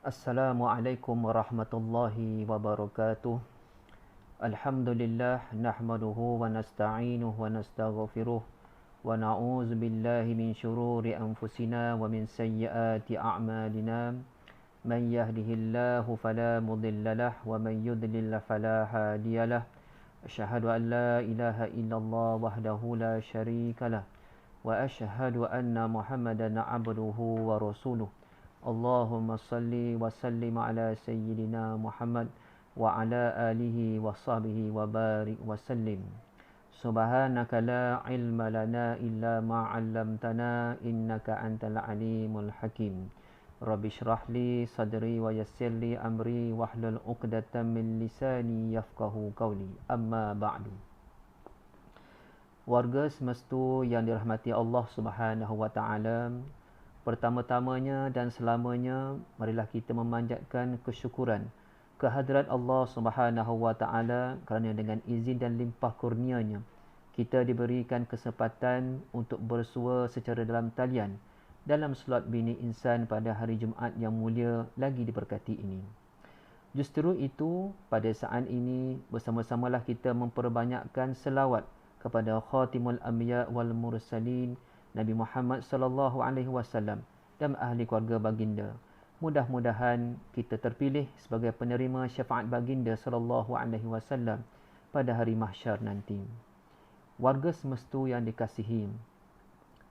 Assalamualaikum warahmatullahi wabarakatuh. Alhamdulillah nahmaduhu wa nasta'inuhu wa nastaghfiruh wa na'udzu billahi min syururi anfusina wa min sayyiati a'malina. Man yahdihillahu fala mudhillalah wa man yudlil fala hadiyalah. Asyhadu an la ilaha illallah wahdahu la syarikalah wa asyhadu anna Muhammadan 'abduhu wa rasuluh. Allahumma salli wa sallim ala sayyidina Muhammad wa ala alihi wa sahbihi wa barik wa sallim. Subhanaka la ilma lana illa ma 'allamtana innaka antal alimul hakim. Rabbi shrah li sadri wa yassir li amri wahlul 'uqdatam min lisani yafqahu qawli. Amma ba'du. Warga semesta yang dirahmati Allah Subhanahu wa taala, pertama-tamanya dan selamanya, marilah kita memanjatkan kesyukuran kehadrat Allah Subhanahu wa taala kerana dengan izin dan limpah kurnia-Nya kita diberikan kesempatan untuk bersua secara dalam talian dalam slot Bini Insan pada hari Jumaat yang mulia lagi diberkati ini. Justru itu, pada saat ini bersama-samalah kita memperbanyakkan selawat kepada Khatimul Anbiya wal Mursalin Nabi Muhammad sallallahu alaihi wasallam dan ahli keluarga baginda. Mudah-mudahan kita terpilih sebagai penerima syafaat baginda sallallahu alaihi wasallam pada hari mahsyar nanti. Warga semesta yang dikasihi,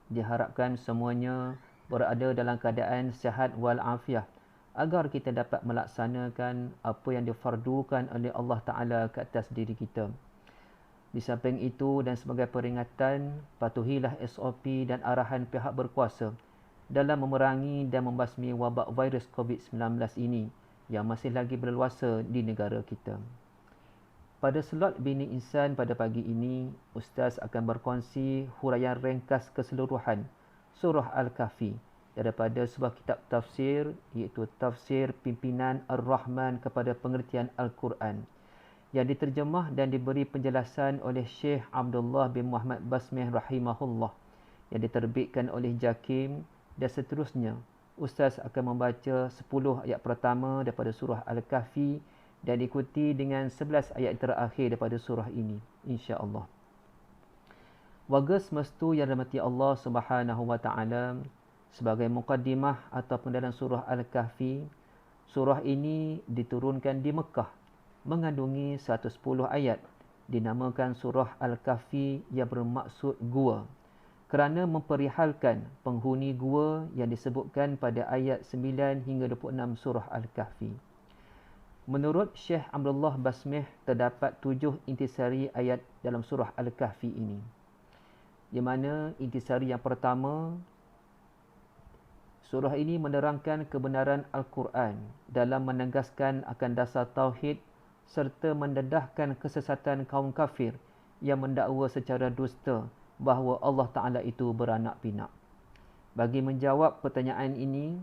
diharapkan semuanya berada dalam keadaan sihat wal afiah agar kita dapat melaksanakan apa yang difardukan oleh Allah Taala ke atas diri kita. Di samping itu dan sebagai peringatan, patuhilah SOP dan arahan pihak berkuasa dalam memerangi dan membasmi wabak virus COVID-19 ini yang masih lagi berleluasa di negara kita. Pada slot Bini Insan pada pagi ini, Ustaz akan berkongsi huraian ringkas keseluruhan Surah Al-Kahfi daripada sebuah kitab tafsir, iaitu Tafsir Pimpinan Ar-Rahman kepada Pengertian Al-Quran, yang diterjemah dan diberi penjelasan oleh Syekh Abdullah bin Muhammad Basmih rahimahullah, yang diterbitkan oleh JAKIM, dan seterusnya. Ustaz akan membaca 10 ayat pertama daripada surah Al-Kahfi dan diikuti dengan 11 ayat terakhir daripada surah ini, insya-Allah. Warga semesta yang dirahmati Allah Subhanahu wa taala, sebagai mukaddimah ataupun dalam surah Al-Kahfi, surah ini diturunkan di Mekah, mengandungi 110 ayat, dinamakan surah Al-Kahfi yang bermaksud gua, kerana memperihalkan penghuni gua yang disebutkan pada ayat 9 hingga 26 surah Al-Kahfi. Menurut Syekh Abdullah Basmih, terdapat 7 intisari ayat dalam surah Al-Kahfi ini, di mana intisari yang pertama, surah ini menerangkan kebenaran Al-Quran dalam menegaskan akan dasar tauhid serta mendedahkan kesesatan kaum kafir yang mendakwa secara dusta bahawa Allah Ta'ala itu beranak pinak. Bagi menjawab pertanyaan ini,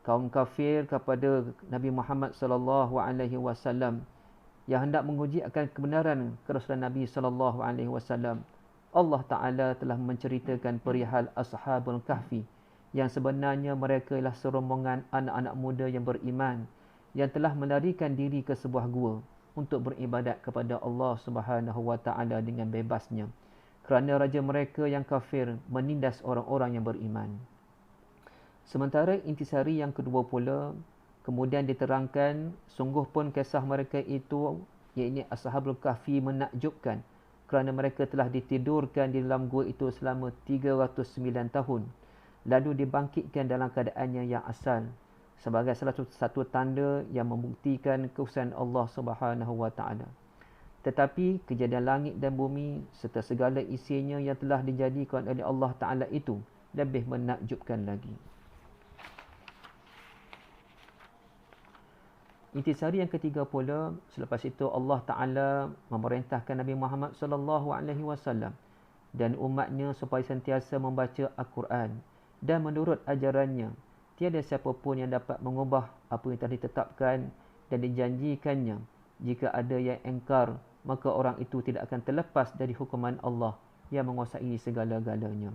kaum kafir kepada Nabi Muhammad sallallahu alaihi wasallam yang hendak menguji akan kebenaran kerasulan Nabi sallallahu alaihi wasallam, Allah Ta'ala telah menceritakan perihal Ashabul Kahfi yang sebenarnya mereka ialah serombongan anak-anak muda yang beriman yang telah melarikan diri ke sebuah gua untuk beribadat kepada Allah Subhanahu wa taala dengan bebasnya, kerana raja mereka yang kafir menindas orang-orang yang beriman. Sementara intisari yang kedua pula kemudian diterangkan, sungguh pun kisah mereka itu, iaitu Ashabul Kahfi, menakjubkan kerana mereka telah ditidurkan di dalam gua itu selama 309 tahun, lalu dibangkitkan dalam keadaannya yang asal, sebagai salah satu tanda yang membuktikan kekuasaan Allah Subhanahu wa taala. Tetapi kejadian langit dan bumi serta segala isinya yang telah dijadikan oleh Allah Taala itu lebih menakjubkan lagi. Intisari yang ketiga pula, selepas itu Allah Taala memerintahkan Nabi Muhammad sallallahu alaihi wasallam dan umatnya supaya sentiasa membaca Al-Quran, dan menurut ajarannya tiada siapa pun yang dapat mengubah apa yang telah ditetapkan dan dijanjikannya. Jika ada yang engkar, maka orang itu tidak akan terlepas dari hukuman Allah yang menguasai segala-galanya.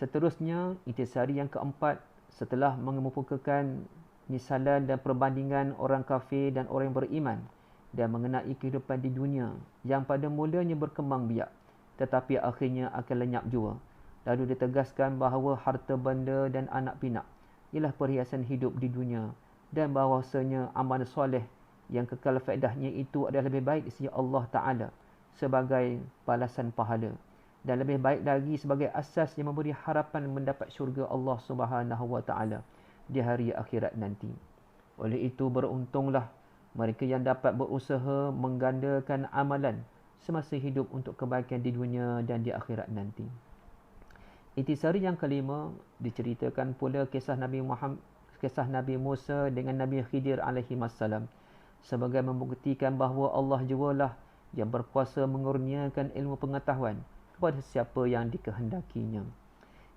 Seterusnya, intisari yang keempat, setelah mengemukakan misalan dan perbandingan orang kafir dan orang yang beriman, dan mengenai kehidupan di dunia yang pada mulanya berkembang biak tetapi akhirnya akan lenyap jua. Lalu ditegaskan bahawa harta benda dan anak pinak ialah perhiasan hidup di dunia, dan bahawasanya amal soleh yang kekal faedahnya itu adalah lebih baik di sisi Allah Ta'ala sebagai balasan pahala, dan lebih baik lagi sebagai asas yang memberi harapan mendapat syurga Allah Subhanahu Wa Ta'ala di hari akhirat nanti. Oleh itu beruntunglah mereka yang dapat berusaha menggandakan amalan semasa hidup untuk kebaikan di dunia dan di akhirat nanti. Intisari yang kelima, diceritakan pula kisah Nabi Musa dengan Nabi Khidir alaihi wassalam sebagai membuktikan bahawa Allah jualah yang berkuasa mengurniakan ilmu pengetahuan kepada siapa yang dikehendakinya.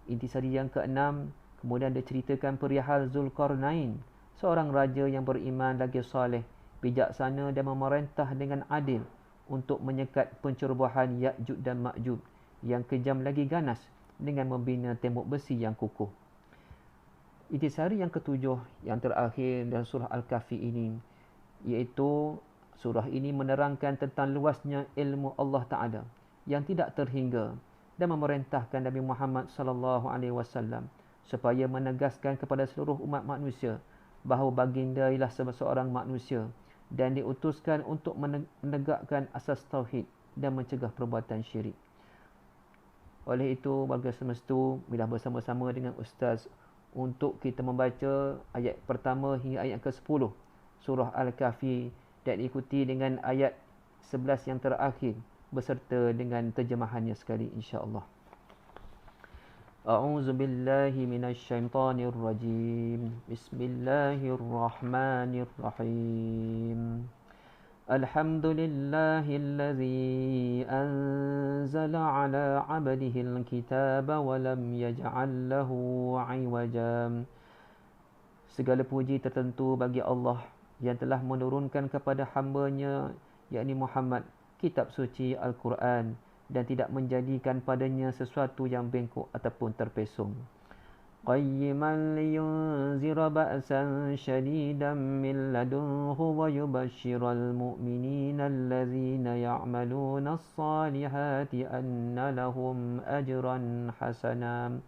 Intisari yang keenam, kemudian diceritakan perihal Zulkarnain, seorang raja yang beriman lagi soleh, bijaksana dan memerintah dengan adil untuk menyekat pencerobohan Ya'juj dan Ma'juj yang kejam lagi ganas dengan membina tembok besi yang kukuh. Intisari yang ketujuh, yang terakhir dalam surah Al-Kahfi ini, iaitu surah ini menerangkan tentang luasnya ilmu Allah Ta'ala yang tidak terhingga, dan memerintahkan Nabi Muhammad sallallahu alaihi wasallam supaya menegaskan kepada seluruh umat manusia bahawa baginda ialah seorang manusia dan diutuskan untuk menegakkan asas tauhid dan mencegah perbuatan syirik. Oleh itu, warga semesta, bila bersama-sama dengan Ustaz untuk kita membaca ayat pertama hingga ayat ke-10 surah Al-Kahfi, dan diikuti dengan ayat 11 yang terakhir beserta dengan terjemahannya sekali, insya-Allah. A'udzu billahi minasyaitonir rajim. Bismillahirrahmanirrahim. Alhamdulillahilladzi anzala ala 'abdihil kitaba wa lam yaj'al lahu 'iwaja. Segala puji tertentu bagi Allah yang telah menurunkan kepada hamba-Nya, yakni Muhammad, kitab suci Al-Quran, dan tidak menjadikan padanya sesuatu yang bengkok ataupun terpesong. Qayyiman liyunzira ba'san syadidan min ladunhu wa yubashshiral mu'minina allazina ya'maluna as-salihati anna lahum ajran hasana.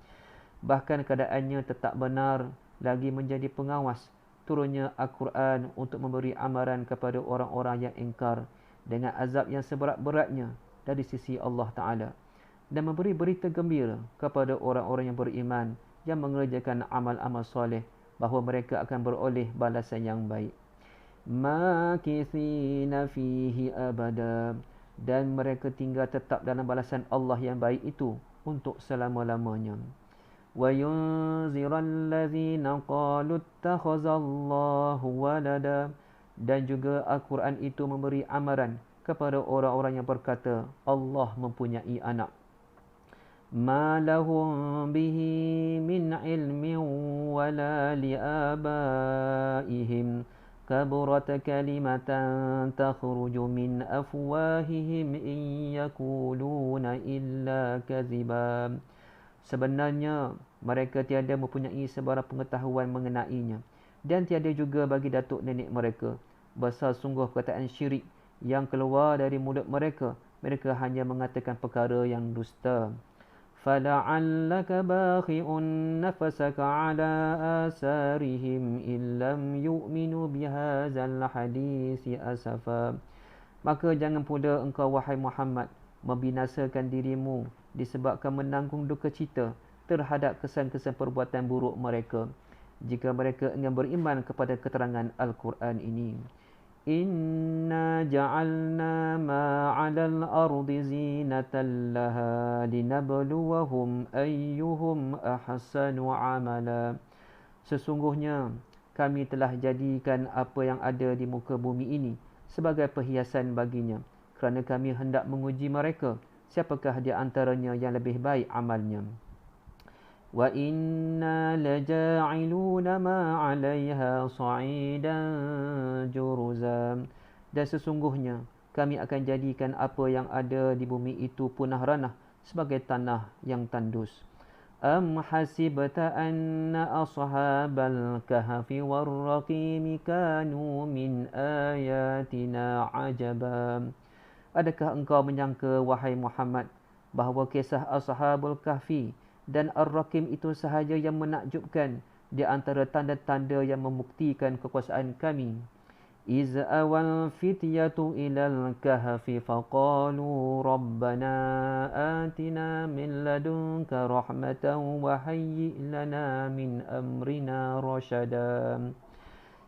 Bahkan keadaannya tetap benar lagi menjadi pengawas turunnya Al-Quran untuk memberi amaran kepada orang-orang yang ingkar dengan azab yang seberat-beratnya dari sisi Allah Ta'ala, dan memberi berita gembira kepada orang-orang yang beriman yang mengerjakan amal-amal soleh bahawa mereka akan beroleh balasan yang baik. Makithina fihi abada, dan mereka tinggal tetap dalam balasan Allah yang baik itu untuk selama-lamanya. Wa yunziral ladzina qalu ittakhazallahu walada, dan juga Al-Quran itu memberi amaran kepada orang-orang yang berkata Allah mempunyai anak. Ma lahum bihi min ilmin wala liabaihim kaburat kalimatan takhruju min afwahihim in yakuluna illa kaziba. Sebenarnya mereka tiada mempunyai sebarang pengetahuan mengenainya, dan tiada juga bagi datuk nenek mereka. Besar sungguh perkataan syirik yang keluar dari mulut mereka. Mereka hanya mengatakan perkara yang dusta. Fala'allaka bakhi'un nafsaka 'ala asarihim illam yu'minu bihadzal hadisi asafa. Maka jangan pula engkau, wahai Muhammad, membinasakan dirimu disebabkan menanggung duka cita terhadap kesan-kesan perbuatan buruk mereka, jika mereka ingin beriman kepada keterangan Al-Quran ini. Inna ja'alna ma 'alal ardi zinatan laha linabluwahum ayyuhum ahsanu 'amala. Sesungguhnya kami telah jadikan apa yang ada di muka bumi ini sebagai perhiasan baginya, kerana kami hendak menguji mereka siapakah di antaranya yang lebih baik amalnya. Wa inna laja'iluna ma 'alaiha sa'idan juruza, dan sesungguhnya kami akan jadikan apa yang ada di bumi itu punah ranah sebagai tanah yang tandus. Am hasibta anna ashabal kahfi warraqim kanu min ayatina ajaba. Adakah engkau menyangka, wahai Muhammad, bahawa kisah Ashabul Kahfi dan Ar-Raqim itu sahaja yang menakjubkan di antara tanda-tanda yang membuktikan kekuasaan kami? إذ أوى الفتية إلى الكهف فقالوا ربنا آتنا من لدنك رحمة وهيئ لنا من أمرنا رشدا.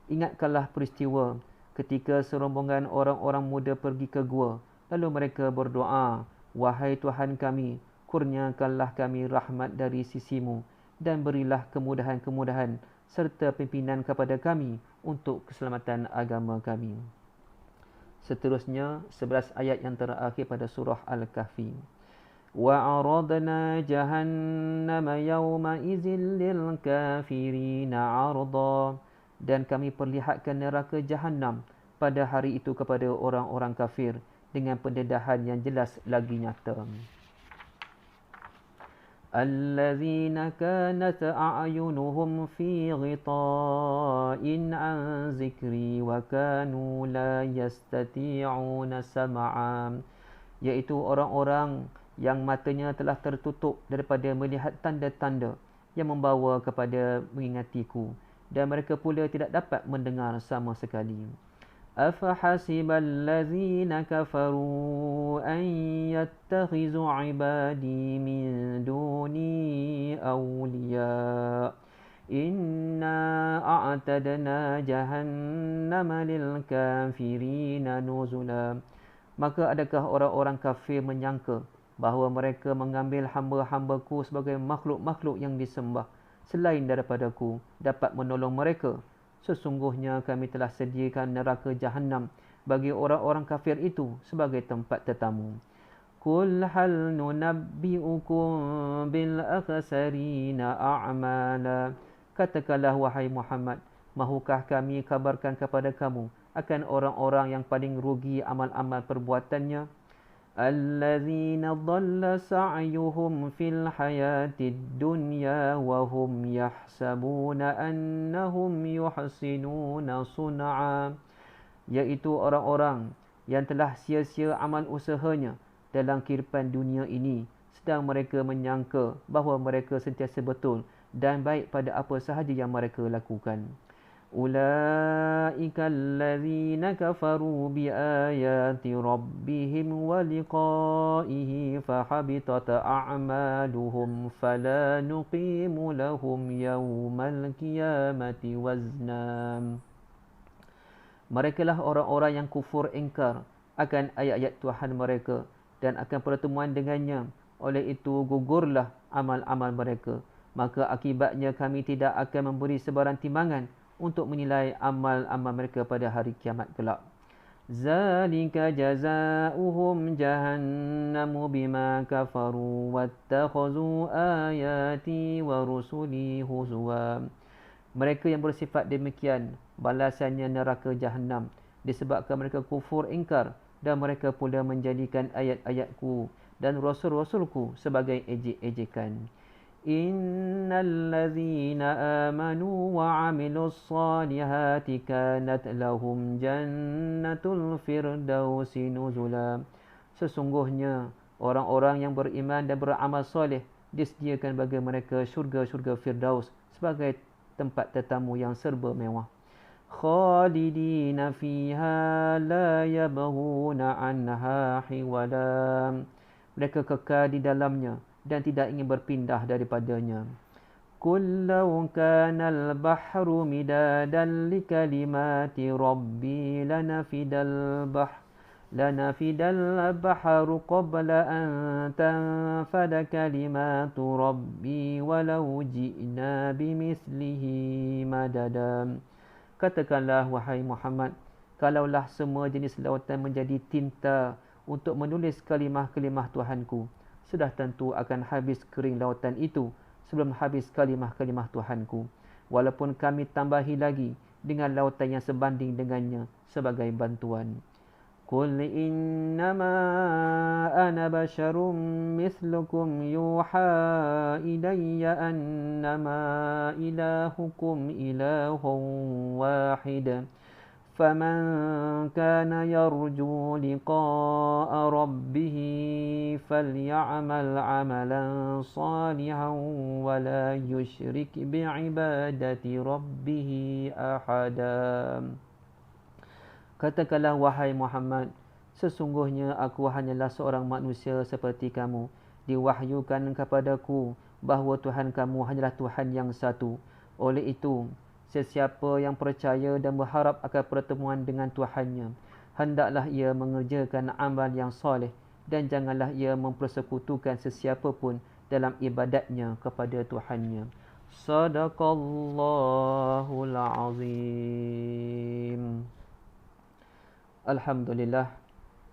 Ingatkanlah peristiwa ketika serombongan orang-orang muda pergi ke gua, lalu mereka berdoa, wahai Tuhan kami, kurniakanlah kami rahmat dari sisimu dan berilah kemudahan-kemudahan serta pimpinan kepada kami untuk keselamatan agama kami. Seterusnya 11 ayat yang terakhir pada surah Al-Kahfi. Wa aradna jahannama yawma idzil lil kafirina 'arda. Dan kami perlihatkan neraka Jahannam pada hari itu kepada orang-orang kafir dengan pendedahan yang jelas lagi nyata. الذين كانت أعينهم في غطاء عن ذكري وكانوا لا يستطيعون سمعا. Iaitu orang-orang yang matanya telah tertutup daripada melihat tanda-tanda yang membawa kepada mengingatiku, dan mereka pula tidak dapat mendengar sama sekali. أفحسب الذين كفروا أن يتخذوا عبادي من دوني أولياء إنا أعتدنا جهنم للكافرين نزلا. Maka adakah orang-orang kafir menyangka bahawa mereka mengambil hamba-hambaku sebagai makhluk-makhluk yang disembah selain daripadaku dapat menolong mereka? Sesungguhnya kami telah sediakan neraka Jahannam bagi orang-orang kafir itu sebagai tempat tetamu. Qul hal nunabbi'ukum bil akhsarina a'mala. Katakanlah wahai Muhammad, mahukah kami kabarkan kepada kamu akan orang-orang yang paling rugi amal-amal perbuatannya? Allazina dhalla sa'yuhum fil hayatid dunya wa hum yahsabuna annahum yuhsinuna sun'a. Iaitu orang-orang yang telah sia-sia amal usahanya dalam kehidupan dunia ini, sedang mereka menyangka bahawa mereka sentiasa betul dan baik pada apa sahaja yang mereka lakukan. Ulaika allazina kafaru biayati rabbihim wa liqa'ihi fahabitat a'maluhum fala nuqimu lahum yawmal qiyamati wazna. Mereka lah orang-orang yang kufur ingkar akan ayat-ayat Tuhan mereka dan akan pertemuan dengannya. Oleh itu gugurlah amal-amal mereka. Maka akibatnya kami tidak akan memberi sebarang timbangan untuk menilai amal-amal mereka pada hari kiamat kelak. Zalika jazaohum jahannamu bima kafaru wattakhazu ayati wa rusuli huzwa. Mereka yang bersifat demikian, balasannya neraka Jahannam disebabkan mereka kufur ingkar dan mereka pula menjadikan ayat-ayatku dan rasul-rasulku sebagai ejek-ejekan. Innal ladzina amanu wa 'amilus solihati kanat lahum jannatul firdausi nuzula. Sesungguhnya orang-orang yang beriman dan beramal soleh disediakan bagi mereka syurga-syurga Firdaus sebagai tempat tetamu yang serba mewah. Khalidina fiha la yabghuna anha hiwala. Mereka kekal di dalamnya dan tidak ingin berpindah daripadanya. Qul law kana al-bahru midadan li kalimati rabbi lanafidal bahru qabla an tanfada kalimatu rabbi walau ji'na bimithlihi madada. Katakanlah wahai Muhammad, kalaulah semua jenis lautan menjadi tinta untuk menulis kalimah-kalimah Tuhanku, sudah tentu akan habis kering lautan itu sebelum habis kalimah-kalimah Tuhanku, walaupun kami tambahi lagi dengan lautan yang sebanding dengannya sebagai bantuan. قل إنما أنا بشر مثلكم يوحى إلي أنما إلهكم إله واحد فمن كان يرجو لقاء ربه فليعمل عملا صالحا ولا يشرك بعبادة ربه أحدا. Katakanlah wahai Muhammad, sesungguhnya aku hanyalah seorang manusia seperti kamu. Diwahyukan kepadaku bahawa Tuhan kamu hanyalah Tuhan yang satu. Oleh itu, sesiapa yang percaya dan berharap akan pertemuan dengan Tuhannya, hendaklah ia mengerjakan amal yang soleh dan janganlah ia mempersekutukan sesiapa pun dalam ibadatnya kepada Tuhannya. Sadaqallahul Azim. Alhamdulillah,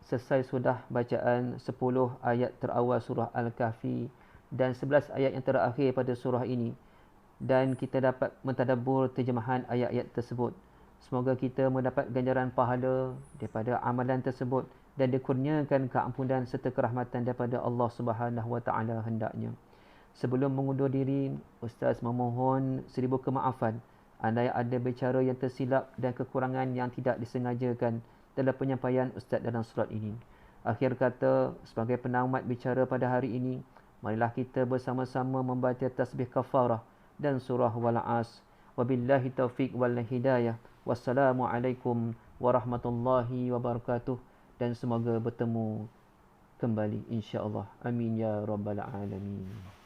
selesai sudah bacaan 10 ayat terawal surah Al-Kahfi dan 11 ayat yang terakhir pada surah ini. Dan kita dapat mentadabbur terjemahan ayat-ayat tersebut. Semoga kita mendapat ganjaran pahala daripada amalan tersebut dan dikurniakan keampunan serta kerahmatan daripada Allah Subhanahu Wa Taala hendaknya. Sebelum mengundur diri, Ustaz memohon 1000 kemaafan andai ada bicara yang tersilap dan kekurangan yang tidak disengajakan dalam penyampaian Ustaz dalam surat ini. Akhir kata, sebagai penamat bicara pada hari ini, marilah kita bersama-sama membaca tasbih kafarah dan surah Wal-As. Wabillahi taufiq wal hidayah. Wassalamualaikum warahmatullahi wabarakatuh. Dan semoga bertemu kembali insya-Allah. Amin ya rabbal alamin.